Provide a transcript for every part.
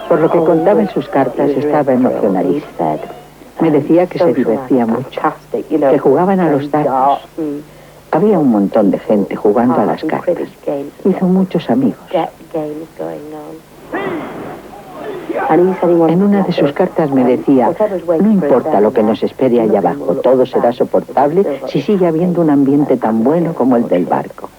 Por lo que contaba en sus cartas, estaba emocionadísimo. Me decía que se divertía mucho, que jugaban a los dardos. Había un montón de gente jugando a las cartas. Hizo muchos amigos. En una de sus cartas me decía, no importa lo que nos espere allá abajo, todo será soportable si sigue habiendo un ambiente tan bueno como el del barco.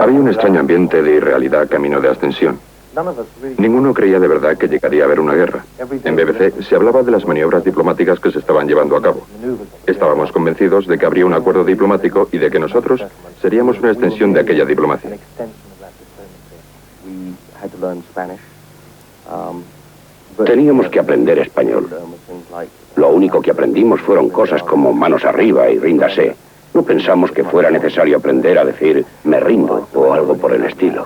Había un extraño ambiente de irrealidad camino de ascensión. Ninguno creía de verdad que llegaría a haber una guerra. En BBC se hablaba de las maniobras diplomáticas que se estaban llevando a cabo. Estábamos convencidos de que habría un acuerdo diplomático y de que nosotros seríamos una extensión de aquella diplomacia. Teníamos que aprender español. Lo único que aprendimos fueron cosas como manos arriba y ríndase. No pensamos que fuera necesario aprender a decir me rindo o algo por el estilo.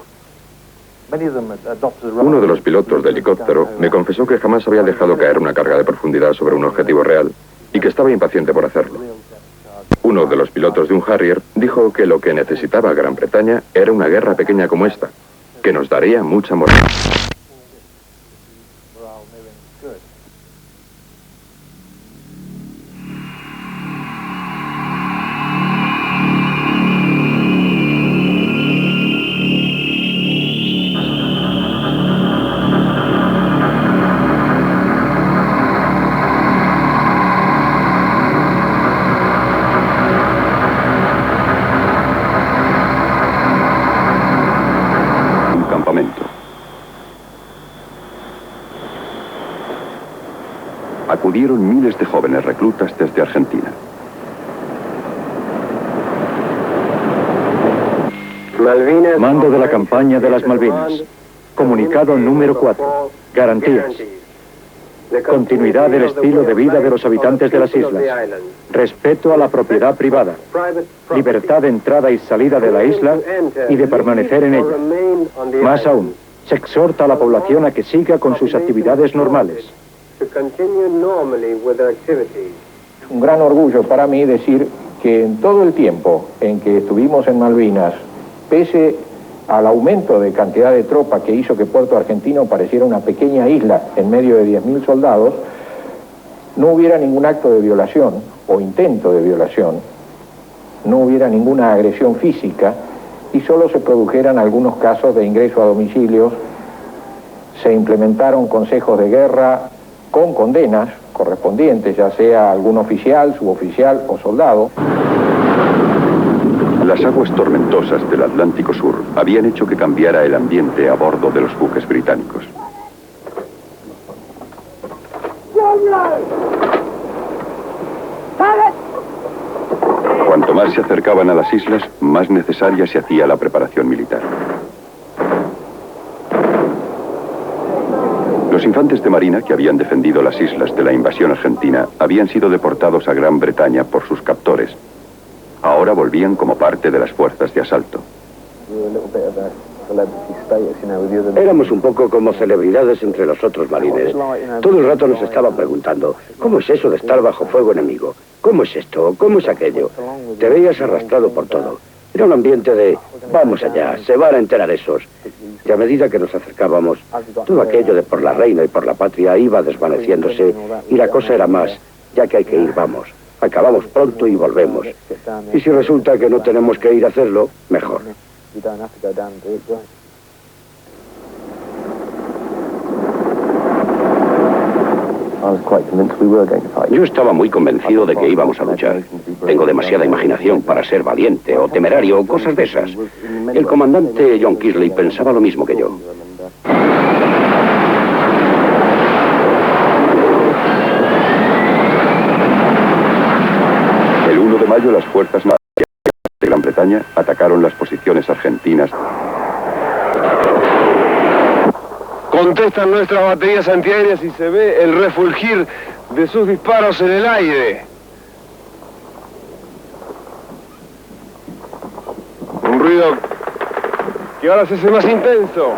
Uno de los pilotos de helicóptero me confesó que jamás había dejado caer una carga de profundidad sobre un objetivo real y que estaba impaciente por hacerlo. Uno de los pilotos de un Harrier dijo que lo que necesitaba Gran Bretaña era una guerra pequeña como esta, que nos daría mucha moral. Acudieron miles de jóvenes reclutas desde Argentina. Mando de la campaña de las Malvinas. Comunicado número 4. Garantías. Continuidad del estilo de vida de los habitantes de las islas. Respeto a la propiedad privada. Libertad de entrada y salida de la isla y de permanecer en ella. Más aún, se exhorta a la población a que siga con sus actividades normales. Es un gran orgullo para mí decir que en todo el tiempo en que estuvimos en Malvinas, pese al aumento de cantidad de tropas que hizo que Puerto Argentino pareciera una pequeña isla en medio de 10.000 soldados, no hubiera ningún acto de violación o intento de violación, no hubiera ninguna agresión física y solo se produjeran algunos casos de ingreso a domicilios. Se implementaron consejos de guerra con condenas correspondientes, ya sea algún oficial, suboficial o soldado. Las aguas tormentosas del Atlántico Sur habían hecho que cambiara el ambiente a bordo de los buques británicos. Cuanto más se acercaban a las islas, más necesaria se hacía la preparación militar. Los infantes de marina que habían defendido las islas de la invasión argentina habían sido deportados a Gran Bretaña por sus captores. Ahora volvían como parte de las fuerzas de asalto. Éramos un poco como celebridades entre los otros marines. Todo el rato nos estaban preguntando, ¿cómo es eso de estar bajo fuego enemigo? ¿Cómo es esto? ¿Cómo es aquello? Te veías arrastrado por todo. Era un ambiente de, vamos allá, se van a enterar esos. Y a medida que nos acercábamos, todo aquello de por la reina y por la patria iba desvaneciéndose y la cosa era más, ya que hay que ir, vamos. Acabamos pronto y volvemos. Y si resulta que no tenemos que ir a hacerlo, mejor. Yo estaba muy convencido de que íbamos a luchar. Tengo demasiada imaginación para ser valiente o temerario o cosas de esas. El comandante John Kisley pensaba lo mismo que yo. El 1 de mayo las fuerzas de Gran Bretaña atacaron las posiciones argentinas. Contestan nuestras baterías antiaéreas y se ve el refulgir de sus disparos en el aire. ruido que ahora se hace más intenso.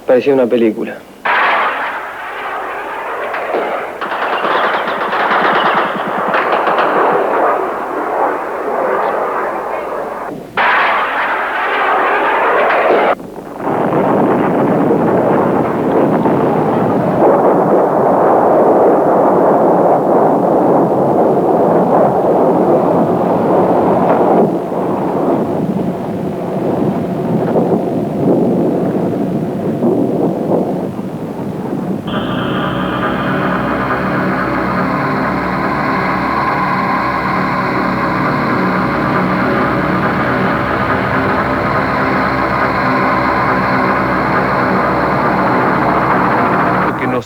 Parecía una película.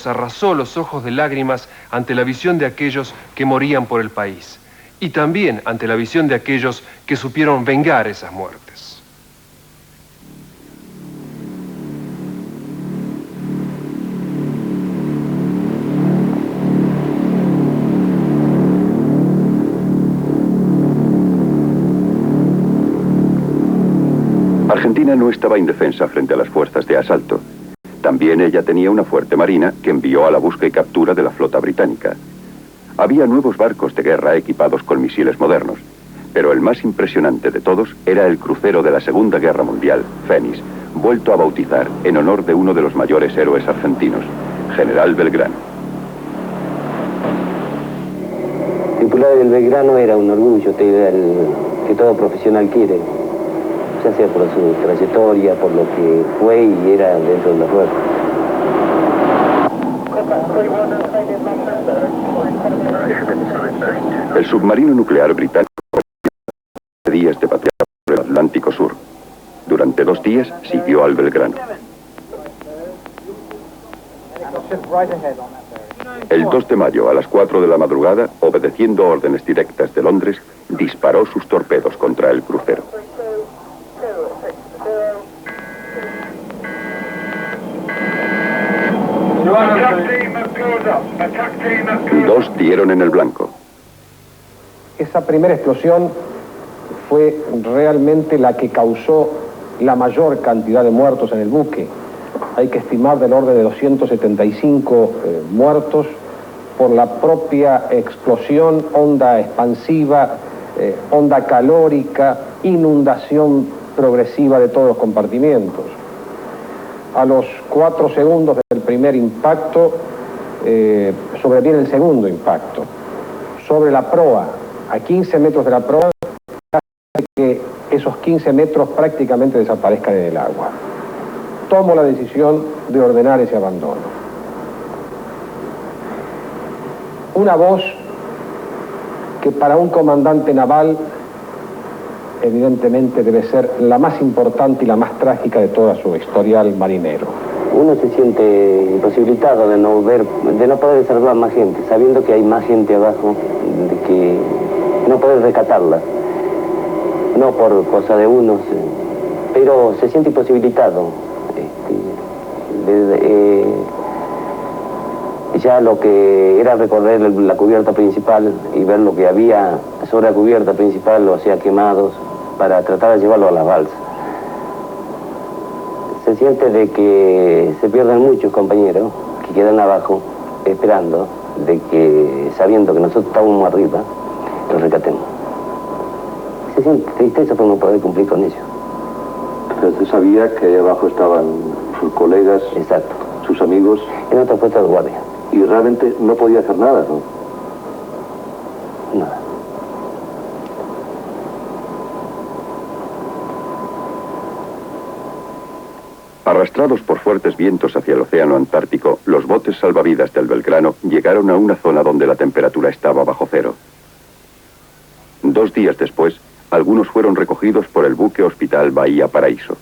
Arrasó los ojos de lágrimas ante la visión de aquellos que morían por el país y también ante la visión de aquellos que supieron vengar esas muertes. Argentina no estaba indefensa frente a las fuerzas de asalto. También ella tenía una fuerte marina que envió a la búsqueda y captura de la flota británica. Había nuevos barcos de guerra equipados con misiles modernos, pero el más impresionante de todos era el crucero de la Segunda Guerra Mundial, Fénix, vuelto a bautizar en honor de uno de los mayores héroes argentinos, General Belgrano. Tripular el Belgrano era un orgullo que todo profesional quiere, ya sea por su trayectoria, por lo que fue y era dentro de la fuerza. El submarino nuclear británico días de patrulla por el Atlántico Sur. Durante 2 días siguió al Belgrano. El 2 de mayo a las 4 de la madrugada, obedeciendo órdenes directas de Londres, disparó sus torpedos contra el crucero. 2 dieron en el blanco. Esa primera explosión fue realmente la que causó la mayor cantidad de muertos en el buque. Hay que estimar del orden de 275 muertos por la propia explosión, onda expansiva, onda calórica, inundación progresiva de todos los compartimientos. A los 4 segundos del primer impacto, sobreviene el segundo impacto. Sobre la proa, a 15 metros de la proa, hace que esos 15 metros prácticamente desaparezcan en el agua. Tomo la decisión de ordenar ese abandono. Una voz que para un comandante naval evidentemente debe ser la más importante y la más trágica de toda su historial marinero. Uno se siente imposibilitado de no poder salvar más gente, sabiendo que hay más gente abajo, de que no poder rescatarla, no por cosa de uno, pero se siente imposibilitado. Ya lo que era recorrer la cubierta principal y ver lo que había sobre la cubierta principal, o sea, quemados, para tratar de llevarlo a las balsas. Se siente de que se pierden muchos compañeros que quedan abajo esperando de que, sabiendo que nosotros estamos arriba, los rescatemos. Se siente tristeza por no poder cumplir con ello. Pero usted sabía que ahí abajo estaban sus colegas, exacto, sus amigos, en otra puesta de guardia. Y realmente no podía hacer nada, ¿no? Nada. Arrastrados por fuertes vientos hacia el océano Antártico, los botes salvavidas del Belgrano llegaron a una zona donde la temperatura estaba bajo cero. 2 días después, algunos fueron recogidos por el buque hospital Bahía Paraíso.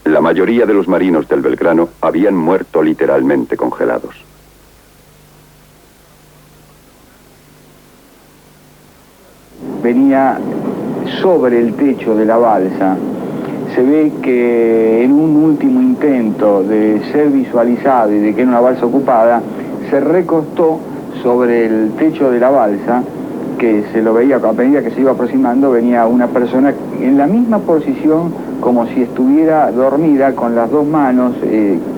La mayoría de los marinos del Belgrano habían muerto literalmente congelados. Venía sobre el techo de la balsa se ve que en un último intento de ser visualizado y de que era una balsa ocupada, se recostó sobre el techo de la balsa, que se lo veía, a medida que se iba aproximando, venía una persona en la misma posición como si estuviera dormida, con las dos manos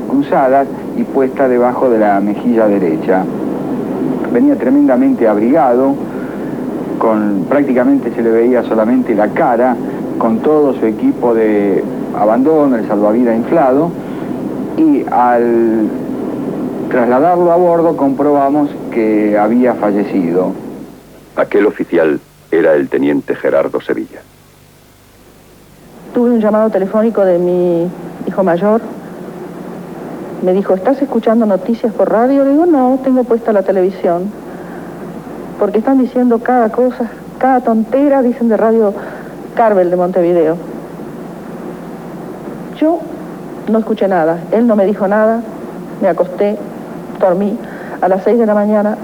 cruzadas y puesta debajo de la mejilla derecha. Venía tremendamente abrigado, prácticamente se le veía solamente la cara, con todo su equipo de abandono, el salvavidas inflado, y al trasladarlo a bordo comprobamos que había fallecido. Aquel oficial era el teniente Gerardo Sevilla. Tuve un llamado telefónico de mi hijo mayor. Me dijo, ¿estás escuchando noticias por radio? Le digo, no, tengo puesta la televisión. Porque están diciendo cada cosa, cada tontera, dicen de Radio Carvel de Montevideo. Yo no escuché nada, él no me dijo nada, me acosté, dormí. A las 6 de la mañana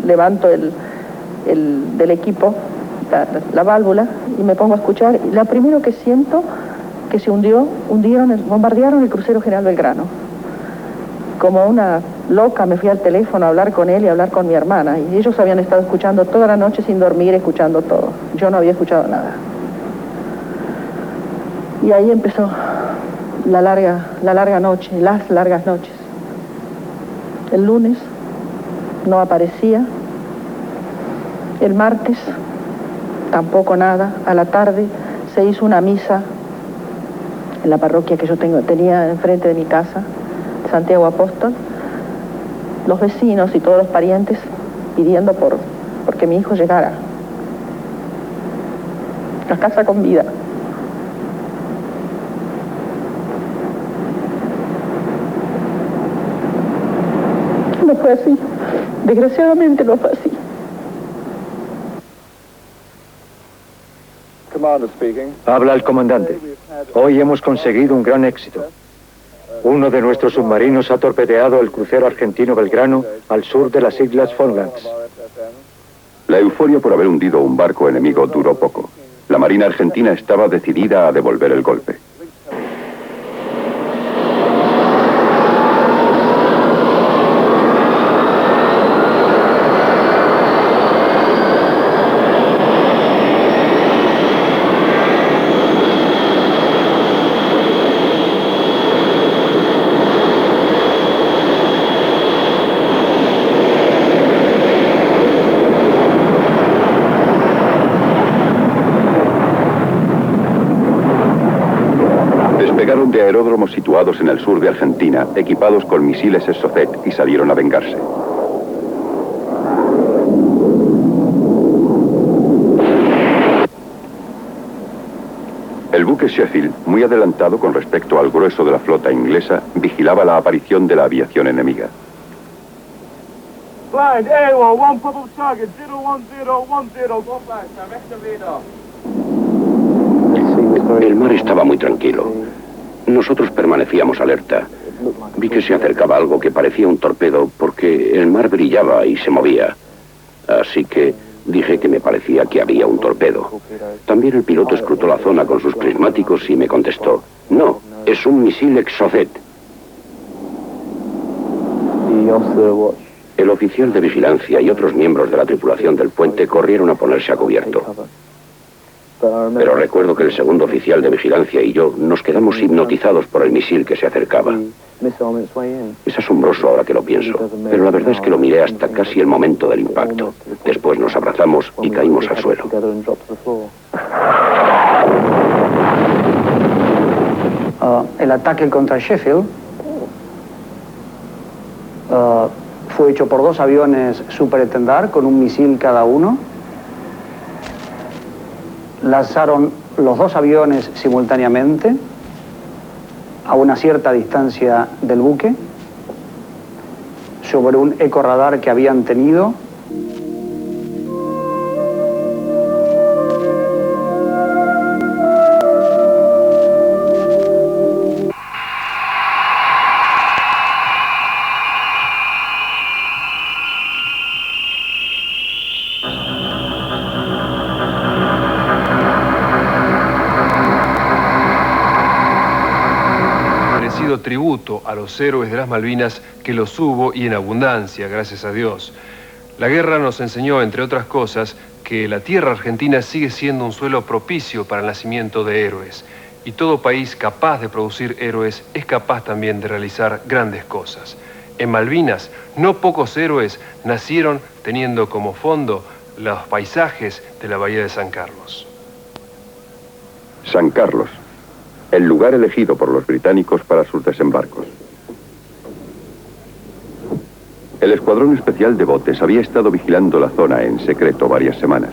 levanto del equipo la válvula y me pongo a escuchar. Y lo primero que siento que se bombardearon el crucero General Belgrano. Como una loca me fui al teléfono a hablar con él y a hablar con mi hermana. Y ellos habían estado escuchando toda la noche sin dormir, escuchando todo. Yo no había escuchado nada. Y ahí empezó las largas noches. El lunes no aparecía. El martes tampoco nada. A la tarde se hizo una misa en la parroquia que yo tenía enfrente de mi casa, Santiago Apóstol. Los vecinos y todos los parientes pidiendo porque mi hijo llegara a casa con vida. No fue así. Desgraciadamente no fue así. Habla el comandante. Hoy hemos conseguido un gran éxito. Uno de nuestros submarinos ha torpedeado el crucero argentino Belgrano al sur de las Islas Falklands. La euforia por haber hundido un barco enemigo duró poco. La Marina Argentina estaba decidida a devolver el golpe. Despegaron de aeródromos situados en el sur de Argentina, equipados con misiles Exocet, y salieron a vengarse. El buque Sheffield, muy adelantado con respecto al grueso de la flota inglesa, vigilaba la aparición de la aviación enemiga. Blind, AWOL, one probable target, 01010, go back, direct the radar. El mar estaba muy tranquilo. Nosotros permanecíamos alerta. Vi que se acercaba algo que parecía un torpedo porque el mar brillaba y se movía. Así que dije que me parecía que había un torpedo. También el piloto escrutó la zona con sus prismáticos y me contestó: no, es un misil Exocet. El oficial de vigilancia y otros miembros de la tripulación del puente corrieron a ponerse a cubierto. Pero recuerdo que el segundo oficial de vigilancia y yo nos quedamos hipnotizados por el misil que se acercaba. Es asombroso ahora que lo pienso, pero la verdad es que lo miré hasta casi el momento del impacto. Después nos abrazamos y caímos al suelo. El ataque contra Sheffield fue hecho por 2 aviones Super Étendard con un misil cada uno. Lanzaron los 2 aviones simultáneamente a una cierta distancia del buque sobre un ecoradar que habían tenido. rendido tributo a los héroes de las Malvinas, que los hubo y en abundancia, gracias a Dios. La guerra nos enseñó, entre otras cosas, que la tierra argentina sigue siendo un suelo propicio para el nacimiento de héroes. Y todo país capaz de producir héroes es capaz también de realizar grandes cosas. En Malvinas, no pocos héroes nacieron teniendo como fondo los paisajes de la bahía de San Carlos. San Carlos, el lugar elegido por los británicos para sus desembarcos. El escuadrón especial de botes había estado vigilando la zona en secreto varias semanas.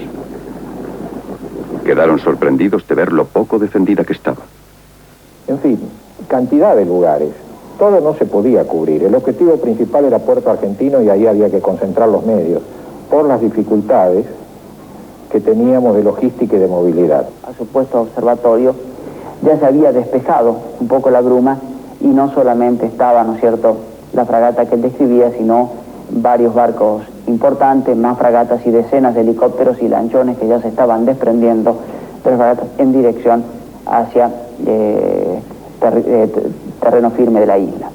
Quedaron sorprendidos de ver lo poco defendida que estaba. En fin, cantidad de lugares. Todo no se podía cubrir. El objetivo principal era Puerto Argentino y ahí había que concentrar los medios por las dificultades que teníamos de logística y de movilidad. A su puesto observatorio ya se había despejado un poco la bruma y no solamente estaba, ¿no es cierto?, la fragata que él describía, sino varios barcos importantes, más fragatas y decenas de helicópteros y lanchones que ya se estaban desprendiendo de las fragatas en dirección hacia terreno firme de la isla.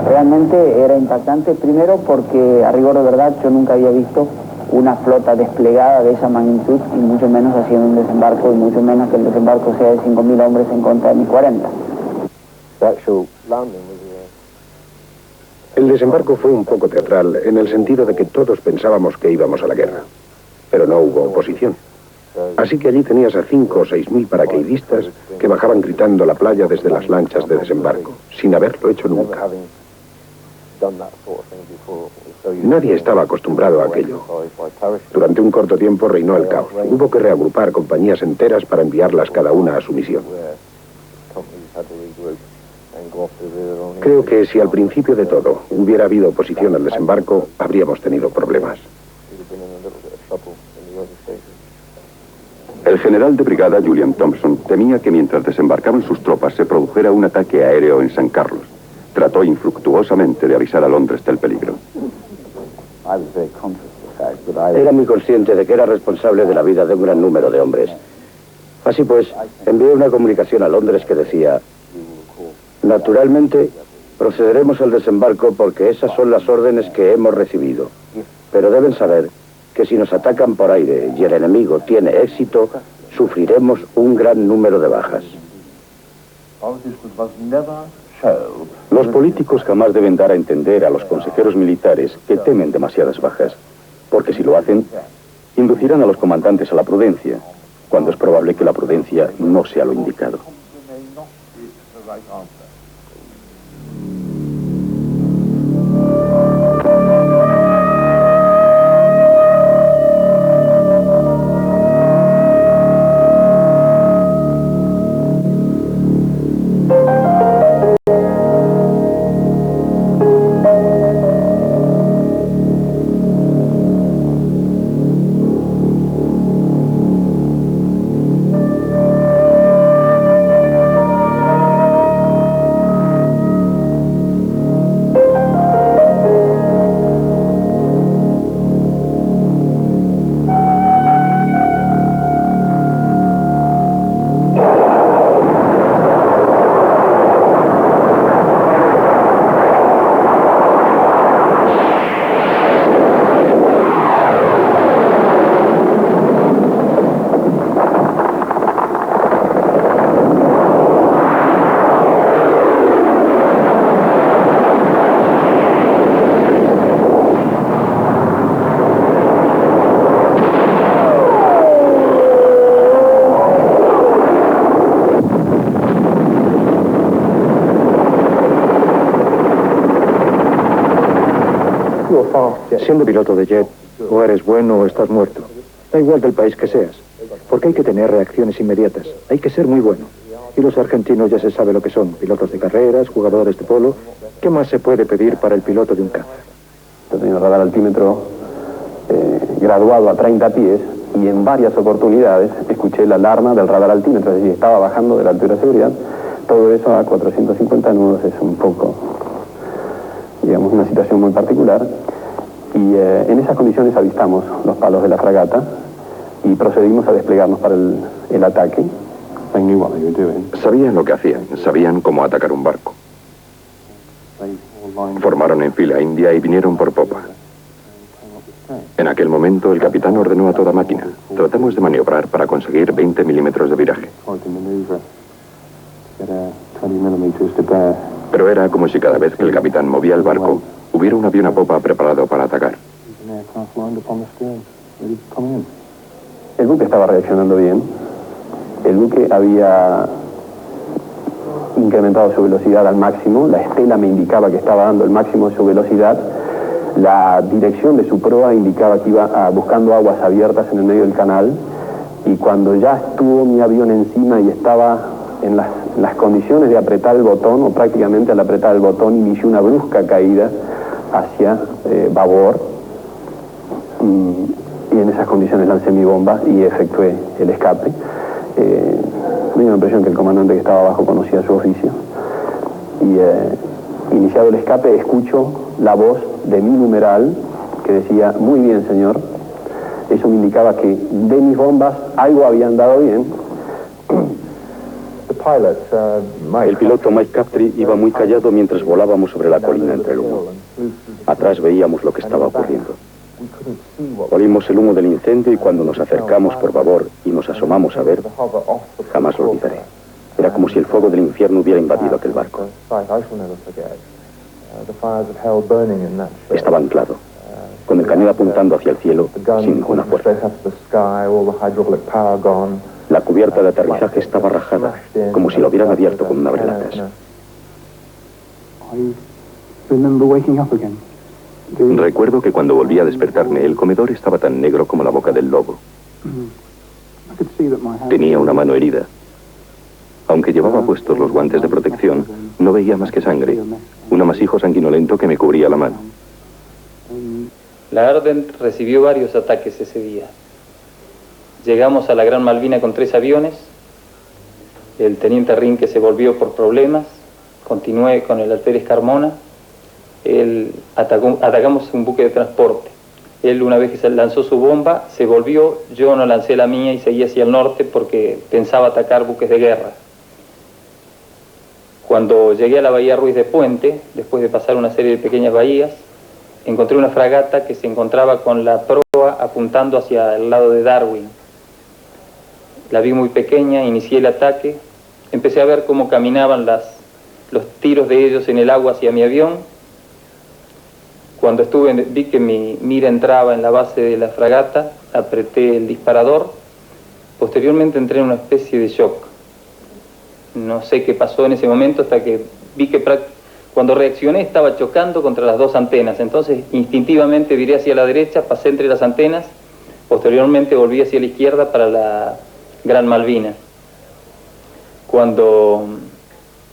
Realmente era impactante, primero porque, a rigor de verdad, yo nunca había visto una flota desplegada de esa magnitud y mucho menos haciendo un desembarco, y mucho menos que el desembarco sea de 5.000 hombres en contra de 1.040. El desembarco fue un poco teatral en el sentido de que todos pensábamos que íbamos a la guerra, pero no hubo oposición. Así que allí tenías a 5 o 6.000 paracaidistas que bajaban gritando la playa desde las lanchas de desembarco, sin haberlo hecho nunca. Nadie estaba acostumbrado a aquello. Durante un corto tiempo reinó el caos. Hubo que reagrupar compañías enteras para enviarlas cada una a su misión. Creo que si al principio de todo hubiera habido oposición al desembarco, habríamos tenido problemas. El general de brigada Julian Thompson temía que mientras desembarcaban sus tropas se produjera un ataque aéreo en San Carlos. Trató infructuosamente de avisar a Londres del peligro. Era muy consciente de que era responsable de la vida de un gran número de hombres. Así pues, envié una comunicación a Londres que decía: naturalmente, procederemos al desembarco porque esas son las órdenes que hemos recibido. Pero deben saber que si nos atacan por aire y el enemigo tiene éxito, sufriremos un gran número de bajas. Los políticos jamás deben dar a entender a los consejeros militares que temen demasiadas bajas, porque si lo hacen, inducirán a los comandantes a la prudencia, cuando es probable que la prudencia no sea lo indicado. Siendo piloto de jet, o eres bueno o estás muerto. Da igual del país que seas, porque hay que tener reacciones inmediatas. Hay que ser muy bueno. Y los argentinos ya se sabe lo que son. Pilotos de carreras, jugadores de polo. ¿Qué más se puede pedir para el piloto de un caza? Yo tenía radar altímetro graduado a 30 pies y en varias oportunidades escuché la alarma del radar altímetro, es decir, estaba bajando de la altura de seguridad. Todo eso a 450 nudos es un poco, digamos, una situación muy particular. Y en esas condiciones avistamos los palos de la fragata y procedimos a desplegarnos para el ataque. Sabían lo que hacían, sabían cómo atacar un barco. Formaron en fila india y vinieron por popa. En aquel momento el capitán ordenó a toda máquina: tratamos de maniobrar para conseguir 20 milímetros de viraje. Pero era como si cada vez que el capitán movía el barco, hubiera un avión a popa preparado para atacar. El buque estaba reaccionando bien. El buque había incrementado su velocidad al máximo. La estela me indicaba que estaba dando el máximo de su velocidad. La dirección de su proa indicaba que iba buscando aguas abiertas en el medio del canal. Y cuando ya estuvo mi avión encima y estaba en las condiciones de apretar el botón, o prácticamente al apretar el botón, inició una brusca caída hacia babor. Y en esas condiciones lancé mi bomba y efectué el escape. Me dio la impresión que el comandante que estaba abajo conocía su oficio. Y iniciado el escape, escucho la voz de mi numeral que decía: muy bien, señor. Eso me indicaba que de mis bombas algo habían dado bien. El piloto Mike Captree iba muy callado mientras volábamos sobre la colina entre el humo. Atrás veíamos lo que estaba ocurriendo. Oímos el humo del incendio y cuando nos acercamos por babor y nos asomamos a ver, jamás lo olvidaré. Era como si el fuego del infierno hubiera invadido aquel barco. Estaba anclado, con el cañón apuntando hacia el cielo, sin ninguna fuerza. La cubierta de aterrizaje estaba rajada, como si lo hubieran abierto con un abrelatas. Recuerdo que cuando volví a despertarme, el comedor estaba tan negro como la boca del lobo. Tenía una mano herida. Aunque llevaba puestos los guantes de protección, no veía más que sangre, un amasijo sanguinolento que me cubría la mano. La Ardent recibió varios ataques ese día. Llegamos a la Gran Malvina con 3 aviones. El teniente Rinque se volvió por problemas. Continué con el alférez Carmona. Atacamos un buque de transporte. Él, una vez que se lanzó su bomba, se volvió. Yo no lancé la mía y seguí hacia el norte porque pensaba atacar buques de guerra. Cuando llegué a la bahía Ruiz de Puente, después de pasar una serie de pequeñas bahías, encontré una fragata que se encontraba con la proa apuntando hacia el lado de Darwin. La vi muy pequeña, inicié el ataque, empecé a ver cómo caminaban los tiros de ellos en el agua hacia mi avión. Cuando vi que mi mira entraba en la base de la fragata, apreté el disparador. Posteriormente entré en una especie de shock. No sé qué pasó en ese momento hasta que vi que cuando reaccioné estaba chocando contra las 2 antenas. Entonces instintivamente viré hacia la derecha, pasé entre las antenas. Posteriormente volví hacia la izquierda para la Gran Malvina. Cuando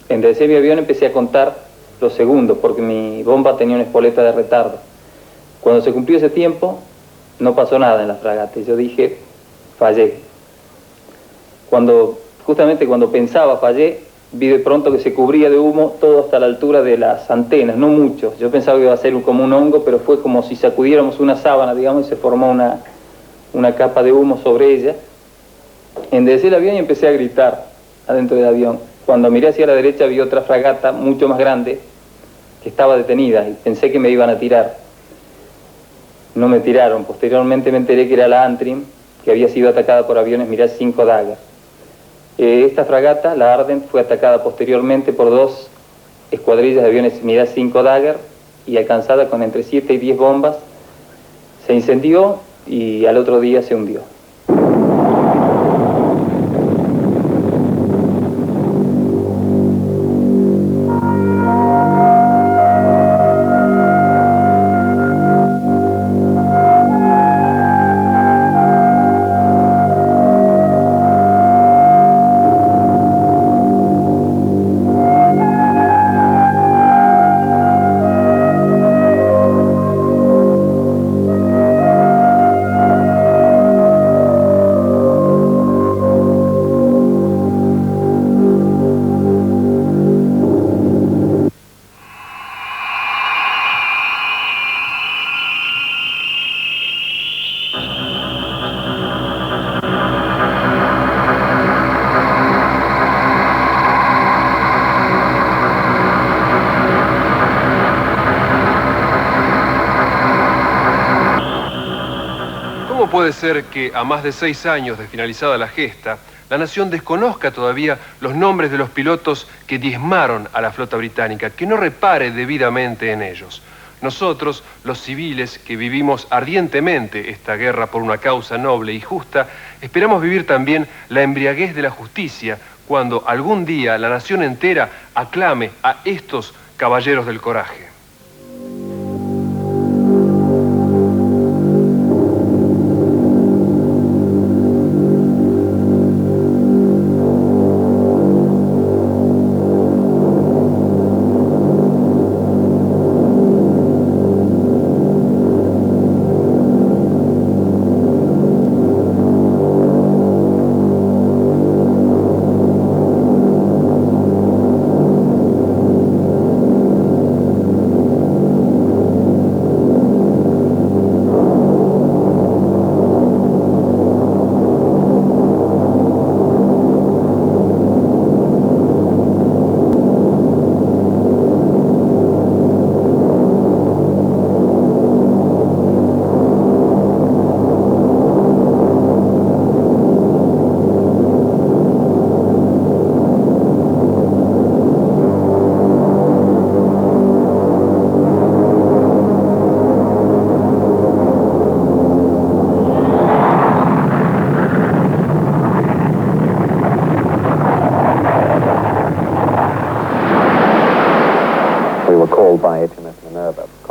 enderecé mi avión empecé a contar los segundos porque mi bomba tenía una espoleta de retardo. Cuando se cumplió ese tiempo no pasó nada en la fragata. Yo dije, fallé. Justamente cuando pensaba fallé, vi de pronto que se cubría de humo todo hasta la altura de las antenas, no mucho. Yo pensaba que iba a ser como un hongo, pero fue como si sacudiéramos una sábana, digamos, y se formó una capa de humo sobre ella. Enderecé el avión y empecé a gritar adentro del avión. Cuando miré hacia la derecha vi otra fragata mucho más grande que estaba detenida y pensé que me iban a tirar. No me tiraron. Posteriormente me enteré que era la Antrim, que había sido atacada por aviones Mirage 5 Dagger. Esta fragata, la Ardent, fue atacada posteriormente por 2 escuadrillas de aviones Mirage 5 Dagger y alcanzada con entre 7 y 10 bombas. Se incendió y al otro día se hundió. puede ser que a más de 6 años de finalizada la gesta, la nación desconozca todavía los nombres de los pilotos que diezmaron a la flota británica, que no repare debidamente en ellos. Nosotros, los civiles que vivimos ardientemente esta guerra por una causa noble y justa, esperamos vivir también la embriaguez de la justicia cuando algún día la nación entera aclame a estos caballeros del coraje.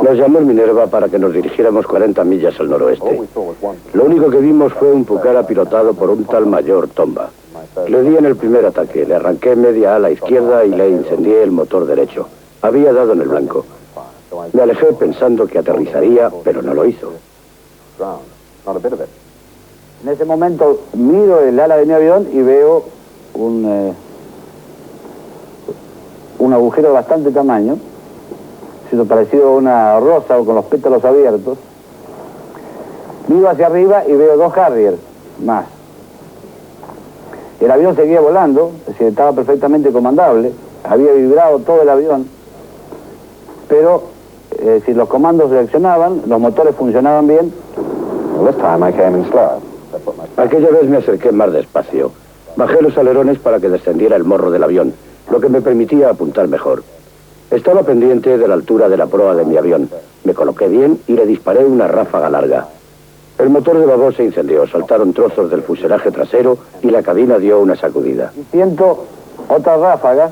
Nos llamó el Minerva para que nos dirigiéramos 40 millas al noroeste. Lo único que vimos fue un Pucara pilotado por un tal mayor Tomba. Le di en el primer ataque, le arranqué media ala izquierda y le incendié el motor derecho. Había dado en el blanco. Me alejé pensando que aterrizaría, pero no lo hizo. En ese momento miro el ala de mi avión y veo un agujero de bastante tamaño, parecido a una rosa o con los pétalos abiertos. Miro hacia arriba y veo 2 Harrier más. El avión seguía volando, es decir, estaba perfectamente comandable, había vibrado todo el avión, pero si los comandos reaccionaban, los motores funcionaban bien. Aquella vez me acerqué más despacio. Bajé los alerones para que descendiera el morro del avión, lo que me permitía apuntar mejor. Estaba pendiente de la altura de la proa de mi avión. Me coloqué bien y le disparé una ráfaga larga. El motor de babor se incendió, saltaron trozos del fuselaje trasero y la cabina dio una sacudida. Y siento otra ráfaga,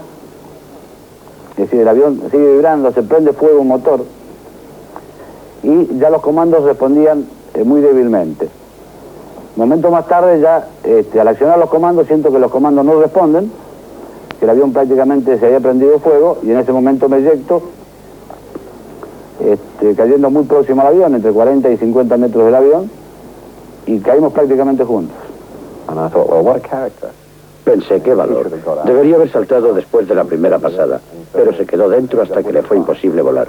es decir, el avión sigue vibrando, se prende fuego un motor y ya los comandos respondían muy débilmente. Un momento más tarde ya, al accionar los comandos, siento que los comandos no responden, que el avión prácticamente se había prendido fuego y en ese momento me eyecto, cayendo muy próximo al avión, entre 40 y 50 metros del avión, y caímos prácticamente juntos. Pensé, qué valor. Debería haber saltado después de la primera pasada, pero se quedó dentro hasta que le fue imposible volar.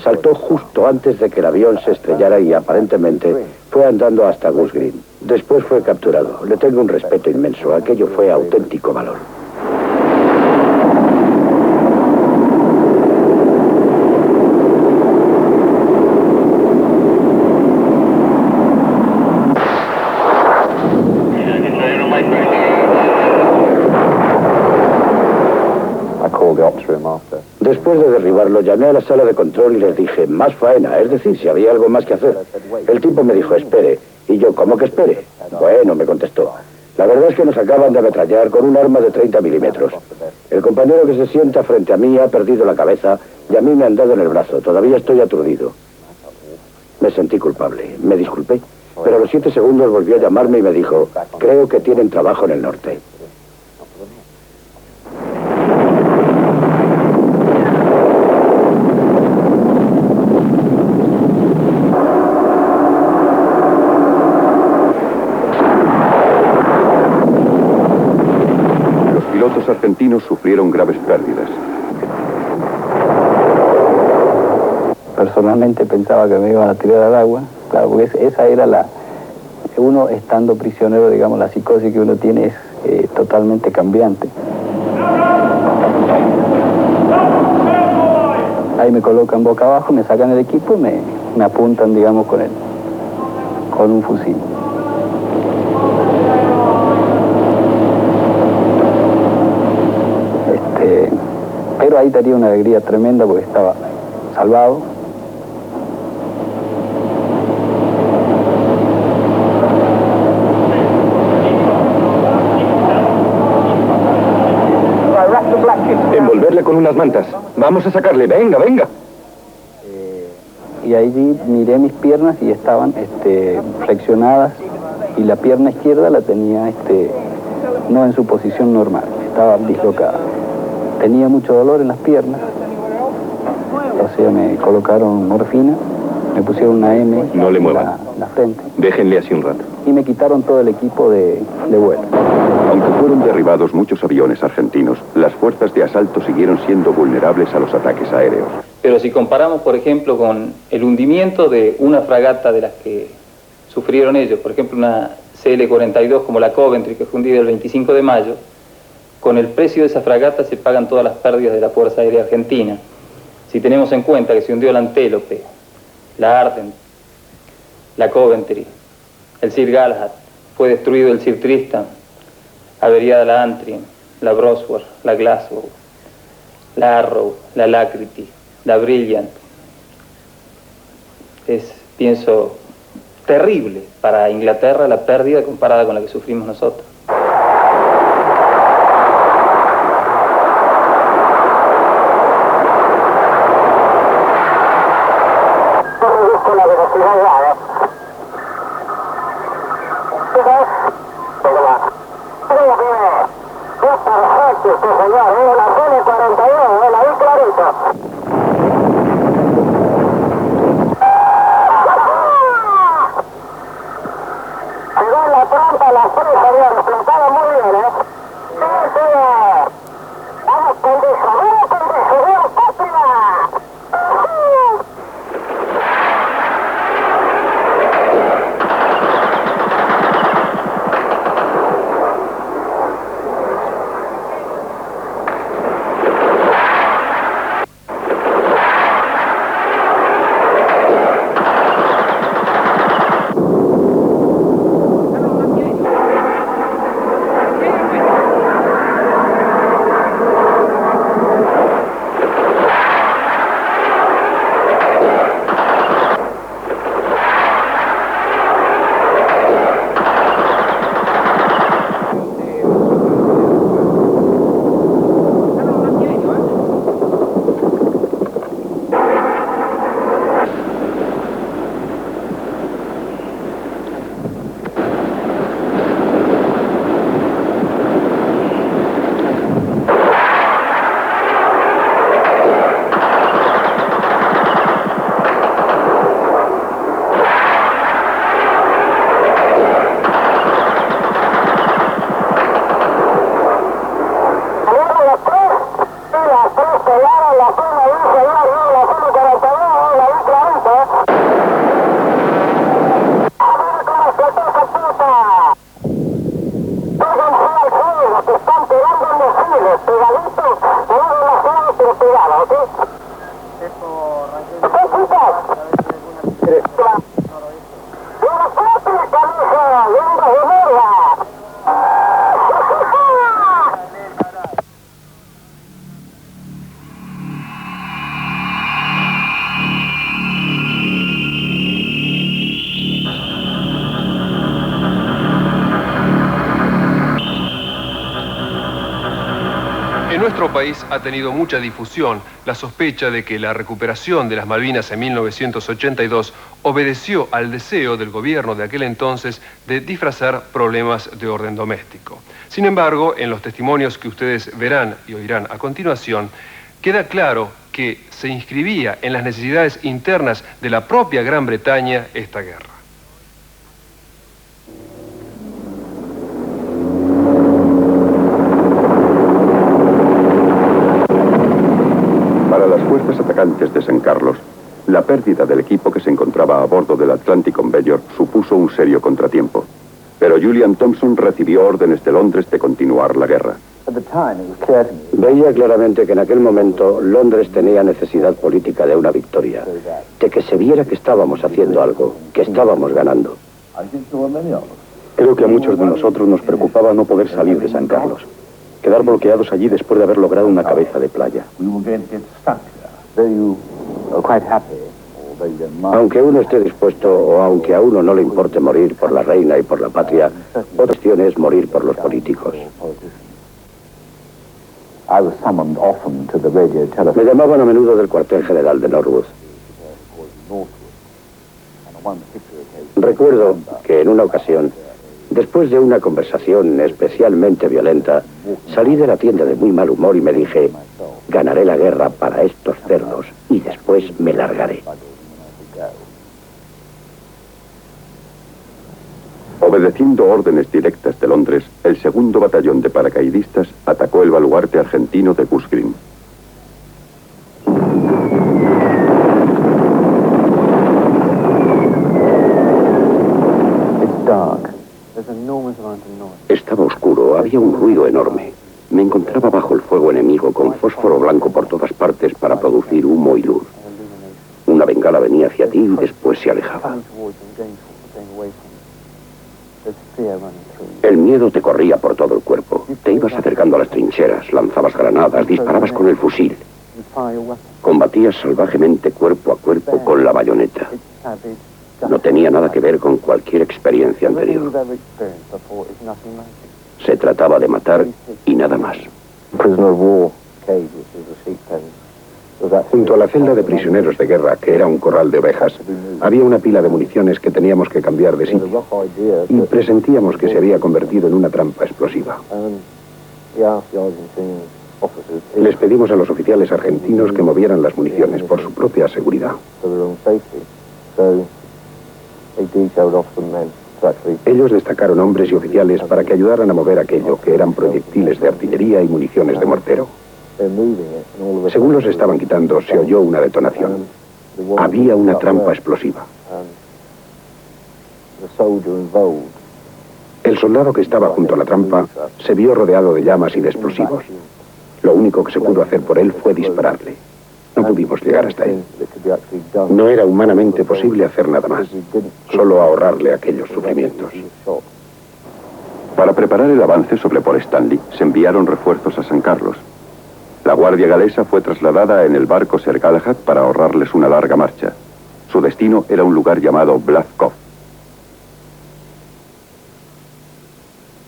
Saltó justo antes de que el avión se estrellara y aparentemente fue andando hasta Goose Green. Después fue capturado. Le tengo un respeto inmenso. Aquello fue auténtico valor. Después de derribarlo, llamé a la sala de control y les dije, más faena, es decir, si había algo más que hacer. El tipo me dijo, espere. Y yo, ¿cómo que espere? Bueno, me contestó. La verdad es que nos acaban de ametrallar con un arma de 30 milímetros. El compañero que se sienta frente a mí ha perdido la cabeza y a mí me han dado en el brazo. Todavía estoy aturdido. Me sentí culpable. Me disculpé. Pero a los 7 segundos volvió a llamarme y me dijo, creo que tienen trabajo en el norte. Los argentinos sufrieron graves pérdidas. Personalmente pensaba que me iban a tirar al agua, claro, porque esa era uno estando prisionero, digamos, la psicosis que uno tiene es totalmente cambiante. Ahí me colocan boca abajo, me sacan el equipo y me apuntan, digamos, con un fusil. ahí tenía una alegría tremenda porque estaba salvado. Envolverle con unas mantas. Vamos a sacarle. Venga, venga. Y allí miré mis piernas y estaban flexionadas, y la pierna izquierda la tenía no en su posición normal, estaba dislocada. Tenía mucho dolor en las piernas, o sea, me colocaron morfina, me pusieron una M no le en muevan. la frente. Déjenle así un rato. Y me quitaron todo el equipo de vuelo. Aunque fueron derribados muchos aviones argentinos, las fuerzas de asalto siguieron siendo vulnerables a los ataques aéreos. Pero si comparamos, por ejemplo, con el hundimiento de una fragata de las que sufrieron ellos, por ejemplo, una CL-42 como la Coventry, que fue hundida el 25 de mayo, con el precio de esa fragata se pagan todas las pérdidas de la Fuerza Aérea Argentina. Si tenemos en cuenta que se hundió la Antélope, la Ardent, la Coventry, el Sir Galahad, fue destruido el Sir Tristan, averiada la Antrim, la Brosworth, la Glasgow, la Arrow, la Alacrity, la Brilliant. Es, pienso, terrible para Inglaterra la pérdida comparada con la que sufrimos nosotros. En nuestro país ha tenido mucha difusión la sospecha de que la recuperación de las Malvinas en 1982 obedeció al deseo del gobierno de aquel entonces de disfrazar problemas de orden doméstico. Sin embargo, en los testimonios que ustedes verán y oirán a continuación, queda claro que se inscribía en las necesidades internas de la propia Gran Bretaña esta guerra. Para las fuerzas atacantes de San Carlos, la pérdida del equipo que se encontraba a bordo del Atlantic Conveyor supuso un serio contratiempo. Pero Julian Thompson recibió órdenes de Londres de continuar la guerra. Veía claramente que en aquel momento Londres tenía necesidad política de una victoria, de que se viera que estábamos haciendo algo, que estábamos ganando. Creo que a muchos de nosotros nos preocupaba no poder salir de San Carlos. Quedar bloqueados allí después de haber logrado una cabeza de playa. Aunque uno esté dispuesto o aunque a uno no le importe morir por la reina y por la patria, otra cuestión es morir por los políticos. Me llamaban a menudo del cuartel general de Norwood. Recuerdo que en una ocasión, después de una conversación especialmente violenta, salí de la tienda de muy mal humor y me dije, ganaré la guerra para estos cerdos y después me largaré. Obedeciendo órdenes directas de Londres, el segundo batallón de paracaidistas atacó el baluarte argentino de Goose Green. Estaba oscuro, había un ruido enorme. Me encontraba bajo el fuego enemigo con fósforo blanco por todas partes para producir humo y luz. Una bengala venía hacia ti y después se alejaba. El miedo te corría por todo el cuerpo. Te ibas acercando a las trincheras, lanzabas granadas, disparabas con el fusil. Combatías salvajemente cuerpo a cuerpo con la bayoneta. No tenía nada que ver con cualquier experiencia anterior. Se trataba de matar y nada más. Junto a la celda de prisioneros de guerra, que era un corral de ovejas, había una pila de municiones que teníamos que cambiar de sitio. Y presentíamos que se había convertido en una trampa explosiva. Les pedimos a los oficiales argentinos que movieran las municiones por su propia seguridad. Ellos destacaron hombres y oficiales para que ayudaran a mover aquello, que eran proyectiles de artillería y municiones de mortero. Según los estaban quitando, se oyó una detonación. Había una trampa explosiva. El soldado que estaba junto a la trampa se vio rodeado de llamas y de explosivos. Lo único que se pudo hacer por él fue dispararle. No pudimos llegar hasta él. No era humanamente posible hacer nada más, solo ahorrarle aquellos sufrimientos. Para preparar el avance sobre Port Stanley, se enviaron refuerzos a San Carlos. La guardia galesa fue trasladada en el barco Sir Galahad para ahorrarles una larga marcha. Su destino era un lugar llamado Blackcove.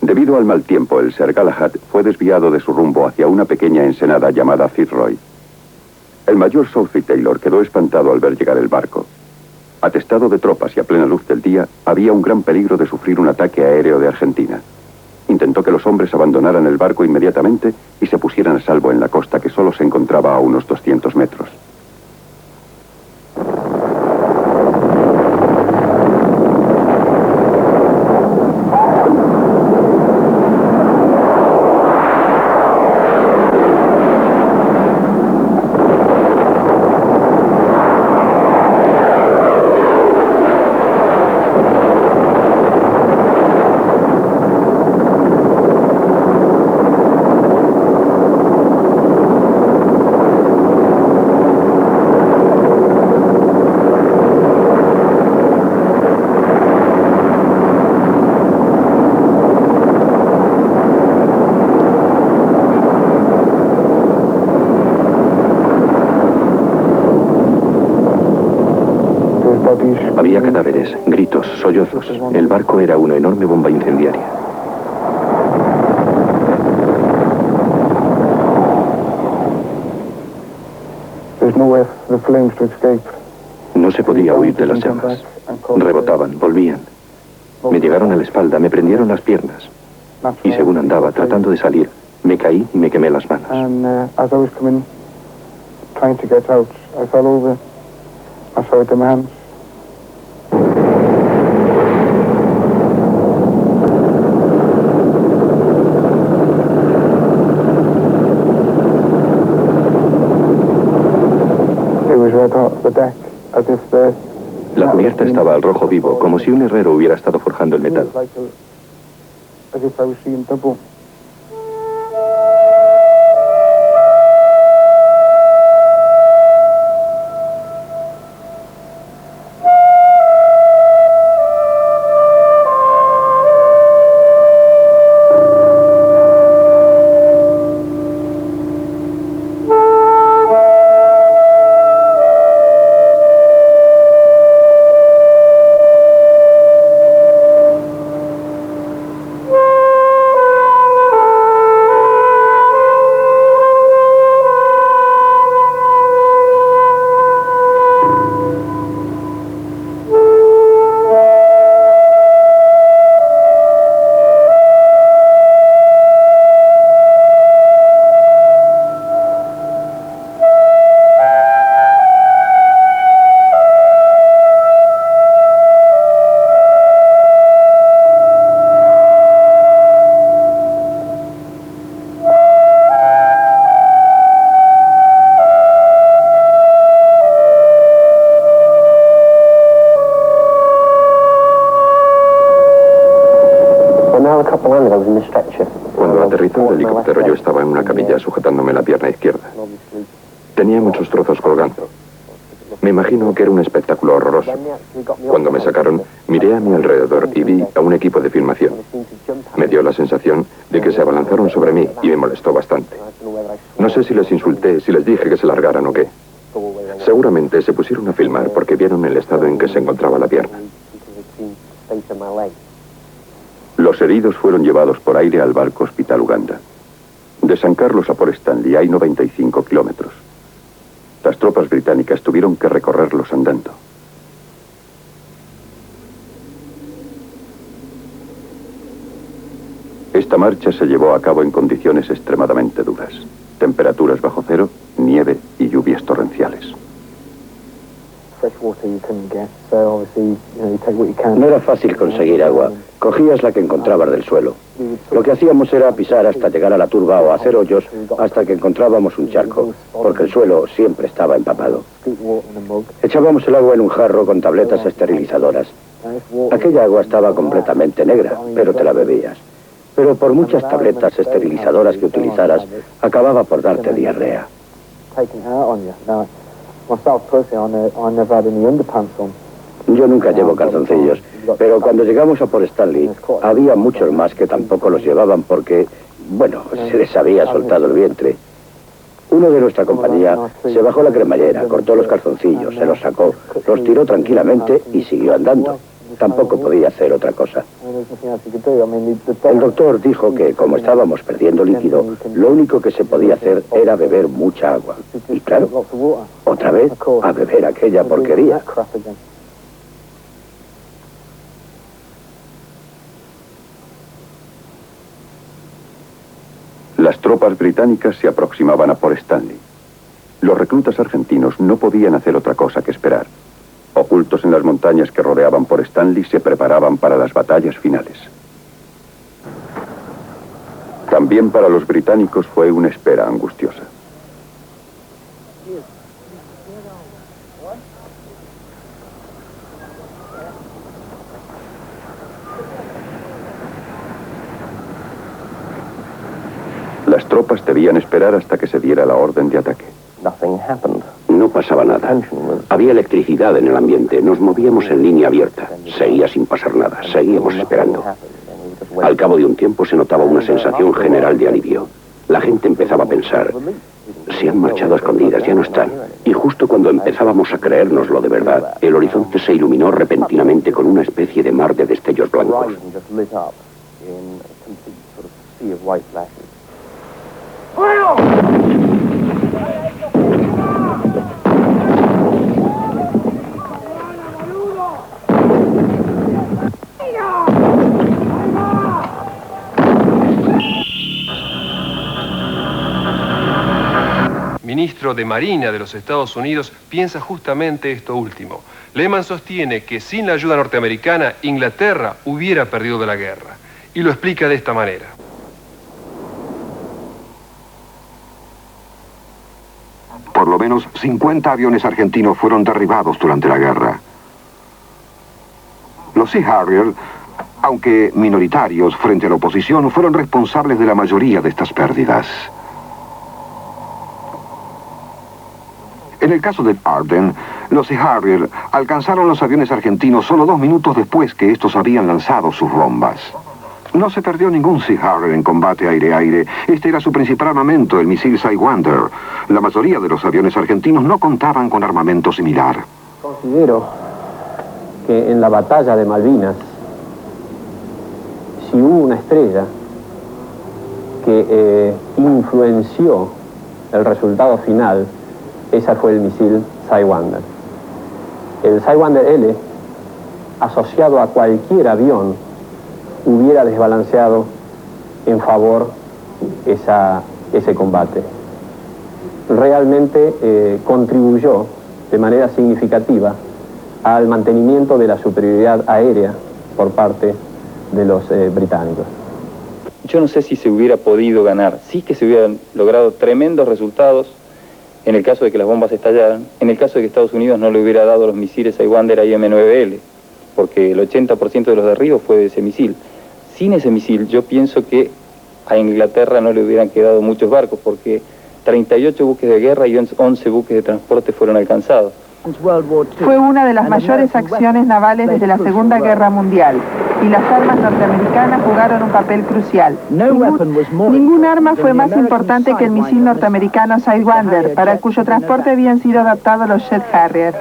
Debido al mal tiempo, el Sir Galahad fue desviado de su rumbo hacia una pequeña ensenada llamada Fitzroy. El mayor Southey Taylor quedó espantado al ver llegar el barco. Atestado de tropas y a plena luz del día, había un gran peligro de sufrir un ataque aéreo de Argentina. Intentó que los hombres abandonaran el barco inmediatamente y se pusieran a salvo en la costa, que solo se encontraba a unos 200 metros. Había cadáveres, gritos, sollozos. El barco era una enorme bomba incendiaria. No se podía huir de las llamas. Rebotaban, volvían. Me llegaron a la espalda, me prendieron las piernas. Y según andaba, tratando de salir, me caí y me quemé las manos. La cubierta estaba al rojo vivo, como si un herrero hubiera estado forjando el metal. Cuando aterrizó el helicóptero yo estaba en una camilla sujetándome la pierna izquierda. Tenía muchos trozos colgando. Me imagino que era un espectáculo horroroso. Cuando me sacaron, miré a mi alrededor y vi a un equipo de filmación. Me dio la sensación de que se abalanzaron sobre mí y me molestó bastante. No sé si les insulté, si les dije que se largaran o qué. Seguramente se pusieron a filmar porque vieron el estado en que se encontraba la pierna. Los heridos fueron llevados por aire al barco Hospital Uganda. De San Carlos a Port Stanley hay 95 kilómetros. Las tropas británicas tuvieron que recorrerlos andando. Esta marcha se llevó a cabo en condiciones extremadamente duras. Temperaturas bajo cero, nieve y lluvias torrenciales. No era fácil conseguir agua. Cogías la que encontrabas del suelo. Lo que hacíamos era pisar hasta llegar a la turba o hacer hoyos hasta que encontrábamos un charco, porque el suelo siempre estaba empapado. Echábamos el agua en un jarro con tabletas esterilizadoras. Aquella agua estaba completamente negra, pero te la bebías. Pero por muchas tabletas esterilizadoras que utilizaras, acababa por darte diarrea. Yo nunca llevo calzoncillos, pero cuando llegamos a Port Stanley había muchos más que tampoco los llevaban porque, bueno, se les había soltado el vientre. Uno de nuestra compañía se bajó la cremallera, cortó los calzoncillos, se los sacó, los tiró tranquilamente y siguió andando. Tampoco podía hacer otra cosa. El doctor dijo que, como estábamos perdiendo líquido, lo único que se podía hacer era beber mucha agua. Y claro, otra vez a beber aquella porquería. Las tropas británicas se aproximaban a Port Stanley. Los reclutas argentinos no podían hacer otra cosa que esperar. Ocultos en las montañas que rodeaban Port Stanley, se preparaban para las batallas finales. También para los británicos fue una espera angustiosa. Las tropas debían esperar hasta que se diera la orden de ataque. No pasaba nada. Había electricidad en el ambiente. Nos movíamos en línea abierta. Seguía sin pasar nada. Seguíamos esperando. Al cabo de un tiempo se notaba una sensación general de alivio. La gente empezaba a pensar, se han marchado a escondidas, ya no están. Y justo cuando empezábamos a creérnoslo de verdad, el horizonte se iluminó repentinamente con una especie de mar de destellos blancos. Ministro de Marina de los Estados Unidos piensa justamente esto último. Lehman sostiene que sin la ayuda norteamericana, Inglaterra hubiera perdido la guerra. Y lo explica de esta manera. Por lo menos 50 aviones argentinos fueron derribados durante la guerra. Los Sea Harrier, aunque minoritarios frente a la oposición, fueron responsables de la mayoría de estas pérdidas. En el caso del Arden, los Sea Harrier alcanzaron los aviones argentinos solo 2 minutos después que estos habían lanzado sus bombas. No se perdió ningún Sea Harrier en combate aire-aire. Este era su principal armamento, el misil Sidewinder. La mayoría de los aviones argentinos no contaban con armamento similar. Considero que en la batalla de Malvinas, si hubo una estrella que influenció el resultado final, esa fue el misil Sidewinder. El Sidewinder L, asociado a cualquier avión, hubiera desbalanceado en favor ese combate. Realmente contribuyó de manera significativa al mantenimiento de la superioridad aérea por parte de los británicos. Yo no sé si se hubiera podido ganar, sí que se hubieran logrado tremendos resultados en el caso de que las bombas estallaran, en el caso de que Estados Unidos no le hubiera dado los misiles Sidewinder a IM-9L, porque el 80% de los derribos fue de ese misil. sin ese misil, yo pienso que a Inglaterra no le hubieran quedado muchos barcos, porque 38 buques de guerra y 11 buques de transporte fueron alcanzados. Fue una de las mayores acciones navales desde la Segunda Guerra Mundial, y las armas norteamericanas jugaron un papel crucial. Ningún arma fue más importante que el misil norteamericano Sidewinder, para cuyo transporte habían sido adaptados los Jet Harrier.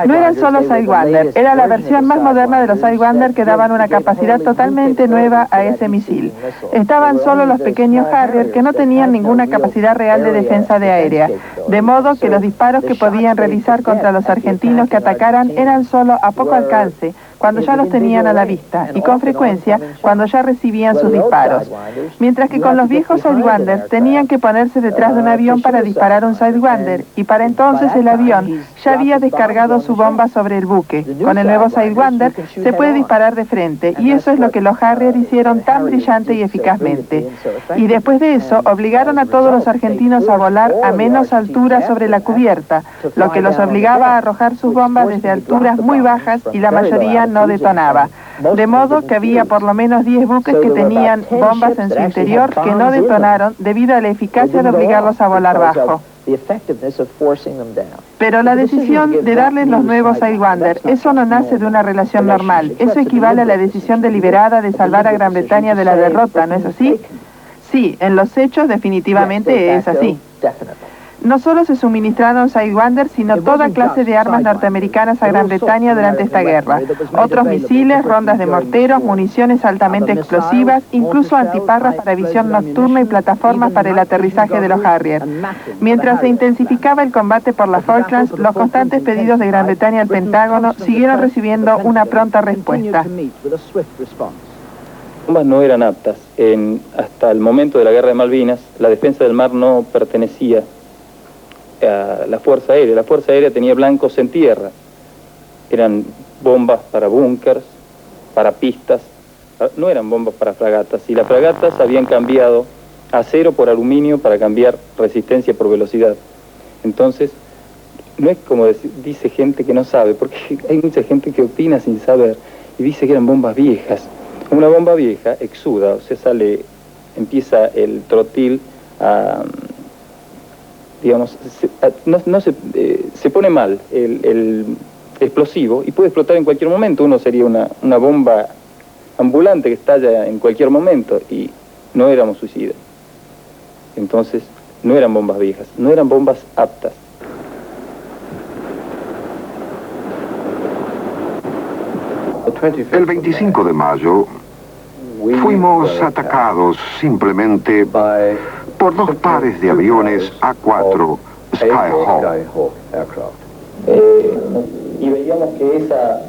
No eran solo Sidewinder, era la versión más moderna de los Sidewinder que daban una capacidad totalmente nueva a ese misil. Estaban solo los pequeños Harrier, que no tenían ninguna capacidad real de defensa de aérea, de modo que los disparos que podían realizar contra los argentinos que atacaran eran solo a poco alcance, cuando ya los tenían a la vista, y con frecuencia cuando ya recibían sus disparos. Mientras que con los viejos Sidewinder tenían que ponerse detrás de un avión para disparar un Sidewinder, y para entonces el avión ya había descargado su bomba sobre el buque. Con el nuevo Sidewinder se puede disparar de frente, y eso es lo que los Harrier hicieron tan brillante y eficazmente. Y después de eso obligaron a todos los argentinos a volar a menos altura sobre la cubierta, lo que los obligaba a arrojar sus bombas desde alturas muy bajas, y la mayoría no detonaba. De modo que había por lo menos 10 buques que tenían bombas en su interior que no detonaron debido a la eficacia de obligarlos a volar bajo. Pero la decisión de darles los nuevos Sidewinder, eso no nace de una relación normal. Eso equivale a la decisión deliberada de salvar a Gran Bretaña de la derrota, ¿no es así? Sí, en los hechos definitivamente es así. No solo se suministraron Sidewinder, sino toda clase de armas norteamericanas a Gran Bretaña durante esta guerra. Otros misiles, rondas de morteros, municiones altamente explosivas, incluso antiparras para visión nocturna y plataformas para el aterrizaje de los Harrier. Mientras se intensificaba el combate por las Falklands, los constantes pedidos de Gran Bretaña al Pentágono siguieron recibiendo una pronta respuesta. Las bombas no eran aptas. Hasta el momento de la Guerra de Malvinas, la defensa del mar no pertenecía a la Fuerza Aérea. La Fuerza Aérea tenía blancos en tierra. Eran bombas para búnkers, para pistas, no eran bombas para fragatas. Y las fragatas habían cambiado acero por aluminio para cambiar resistencia por velocidad. Entonces, no es como dice gente que no sabe, porque hay mucha gente que opina sin saber y dice que eran bombas viejas. Una bomba vieja exuda, o sea, empieza el trotil a... digamos, se pone mal el explosivo y puede explotar en cualquier momento. Uno sería una bomba ambulante que estalla en cualquier momento, y no éramos suicidas. Entonces, no eran bombas viejas, no eran bombas aptas. El 25 de mayo fuimos atacados simplemente por dos pares de aviones A4 Skyhawk. Y veíamos que esa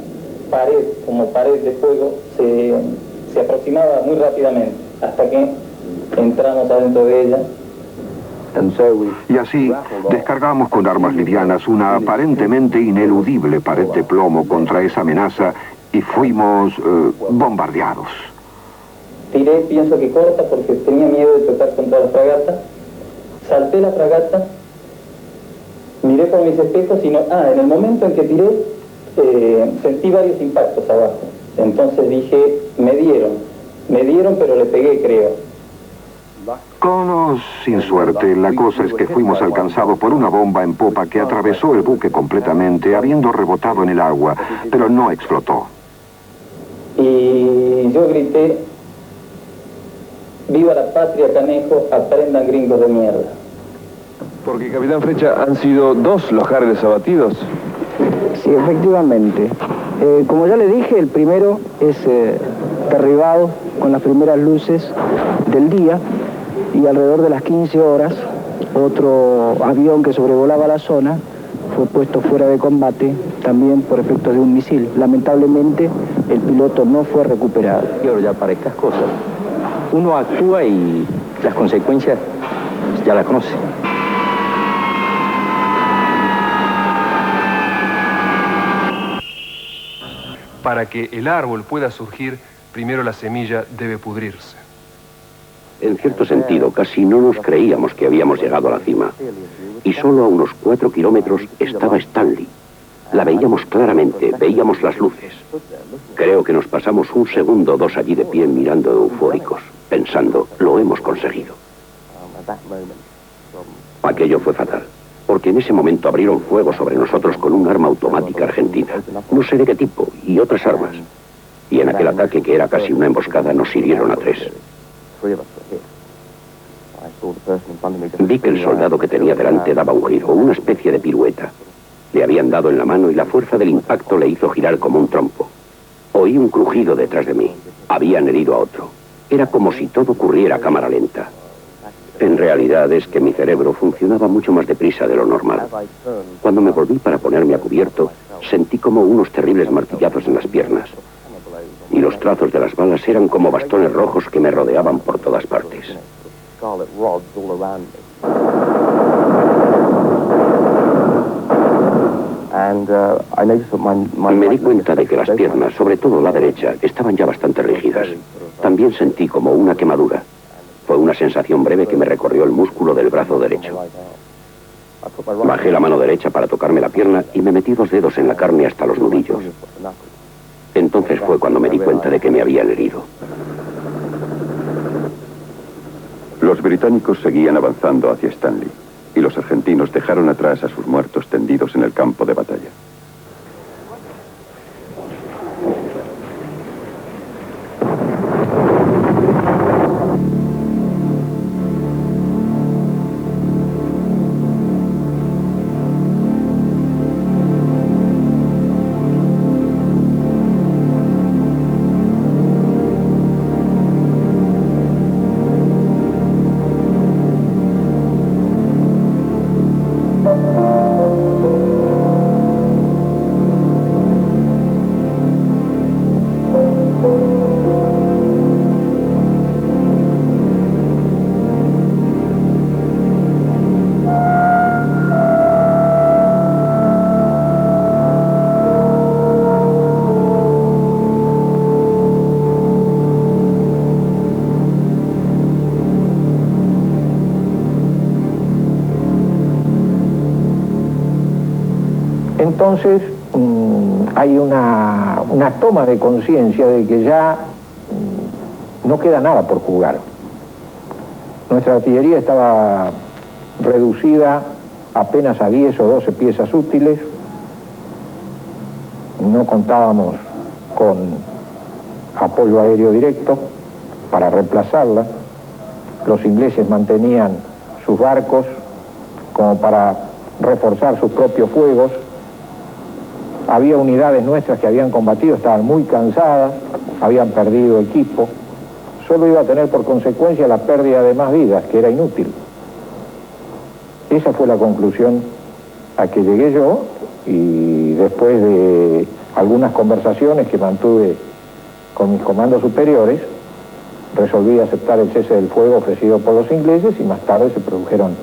pared, como pared de fuego, se aproximaba muy rápidamente, hasta que entramos adentro de ella. Y así descargamos con armas livianas una aparentemente ineludible pared de plomo contra esa amenaza y fuimos bombardeados. Tiré, pienso que corta, porque tenía miedo de chocar contra la fragata. Salté la fragata, miré por mis espejos y en el momento en que tiré, sentí varios impactos abajo. Entonces dije, me dieron, pero le pegué, creo. Con o sin suerte, la cosa es que fuimos alcanzados por una bomba en popa que atravesó el buque completamente, habiendo rebotado en el agua, pero no explotó. Y yo grité: ¡viva la patria, canejo! ¡Aprendan, gringos de mierda! Porque, Capitán Flecha, han sido 2 los Harriers abatidos. Sí, efectivamente. Como ya le dije, el primero es derribado con las primeras luces del día, y alrededor de las 15 horas, otro avión que sobrevolaba la zona fue puesto fuera de combate, también por efecto de un misil. Lamentablemente, el piloto no fue recuperado. Y ahora ya para estas cosas, uno actúa y las consecuencias ya las conoce. Para que el árbol pueda surgir, primero la semilla debe pudrirse. En cierto sentido, casi no nos creíamos que habíamos llegado a la cima. Y solo a unos 4 kilómetros estaba Stanley. La veíamos claramente, veíamos las luces. Creo que nos pasamos un segundo o dos allí de pie mirando eufóricos, pensando, lo hemos conseguido. Aquello fue fatal, porque en ese momento abrieron fuego sobre nosotros con un arma automática argentina, no sé de qué tipo, y otras armas. Y en aquel ataque, que era casi una emboscada, nos hirieron a 3. Vi que el soldado que tenía delante daba un giro, una especie de pirueta. Le habían dado en la mano y la fuerza del impacto le hizo girar como un trompo. Oí un crujido detrás de mí. Habían herido a otro. Era como si todo ocurriera a cámara lenta. En realidad es que mi cerebro funcionaba mucho más deprisa de lo normal. Cuando me volví para ponerme a cubierto, sentí como unos terribles martillazos en las piernas. Y los trazos de las balas eran como bastones rojos que me rodeaban por todas partes. Me di cuenta de que las piernas, sobre todo la derecha, estaban ya bastante rígidas. También sentí como una quemadura. Fue una sensación breve que me recorrió el músculo del brazo derecho. Bajé la mano derecha para tocarme la pierna y me metí 2 dedos en la carne hasta los nudillos. Entonces fue cuando me di cuenta de que me habían herido. Los británicos seguían avanzando hacia Stanley, y los argentinos dejaron atrás a sus muertos tendidos en el campo de batalla. Entonces hay una toma de conciencia de que ya no queda nada por jugar. Nuestra artillería estaba reducida apenas a 10 o 12 piezas útiles. No contábamos con apoyo aéreo directo para reemplazarla. Los ingleses mantenían sus barcos como para reforzar sus propios fuegos. Había unidades nuestras que habían combatido, estaban muy cansadas, habían perdido equipo. Solo iba a tener por consecuencia la pérdida de más vidas, que era inútil. Esa fue la conclusión a que llegué yo, y después de algunas conversaciones que mantuve con mis comandos superiores, resolví aceptar el cese del fuego ofrecido por los ingleses, y más tarde se produjeron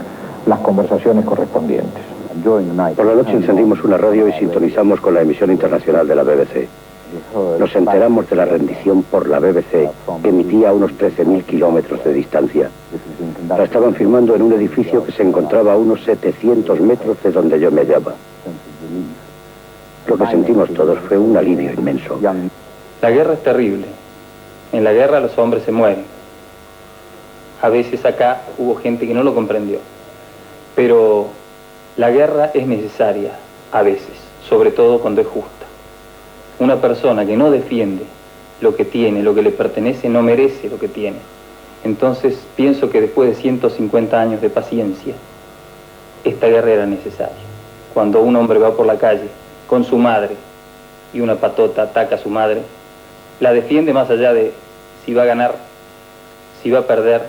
las conversaciones correspondientes. Por la noche encendimos una radio y sintonizamos con la emisión internacional de la BBC. Nos enteramos de la rendición por la BBC, que emitía a unos 13.000 kilómetros de distancia. La estaban filmando en un edificio que se encontraba a unos 700 metros de donde yo me hallaba. Lo que sentimos todos fue un alivio inmenso. La guerra es terrible. En la guerra los hombres se mueren. A veces acá hubo gente que no lo comprendió. Pero la guerra es necesaria a veces, sobre todo cuando es justa. Una persona que no defiende lo que tiene, lo que le pertenece, no merece lo que tiene. Entonces pienso que después de 150 años de paciencia, esta guerra era necesaria. Cuando un hombre va por la calle con su madre y una patota ataca a su madre, la defiende más allá de si va a ganar, si va a perder,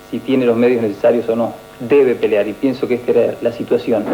si tiene los medios necesarios o no. Debe pelear, y pienso que esta era la situación.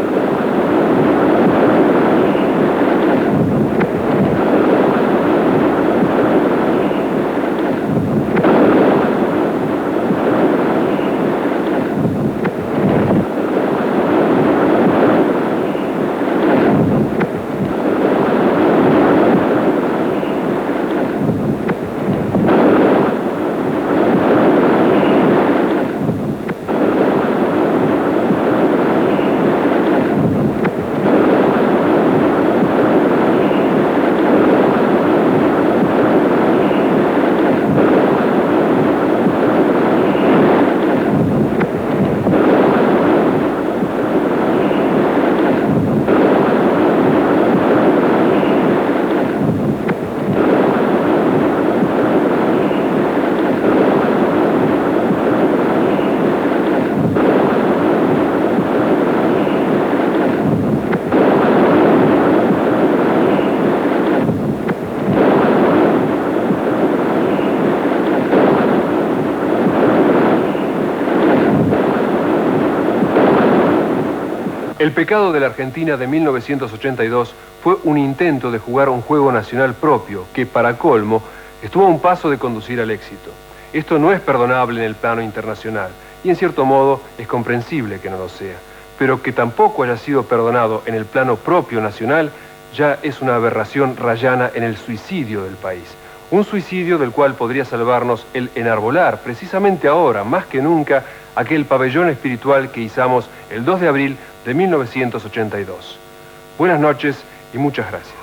El pecado de la Argentina de 1982 fue un intento de jugar un juego nacional propio que, para colmo, estuvo a un paso de conducir al éxito. Esto no es perdonable en el plano internacional y en cierto modo es comprensible que no lo sea, pero que tampoco haya sido perdonado en el plano propio nacional ya es una aberración rayana en el suicidio del país. Un suicidio del cual podría salvarnos el enarbolar, precisamente ahora, más que nunca, aquel pabellón espiritual que izamos el 2 de abril de 1982. Buenas noches y muchas gracias.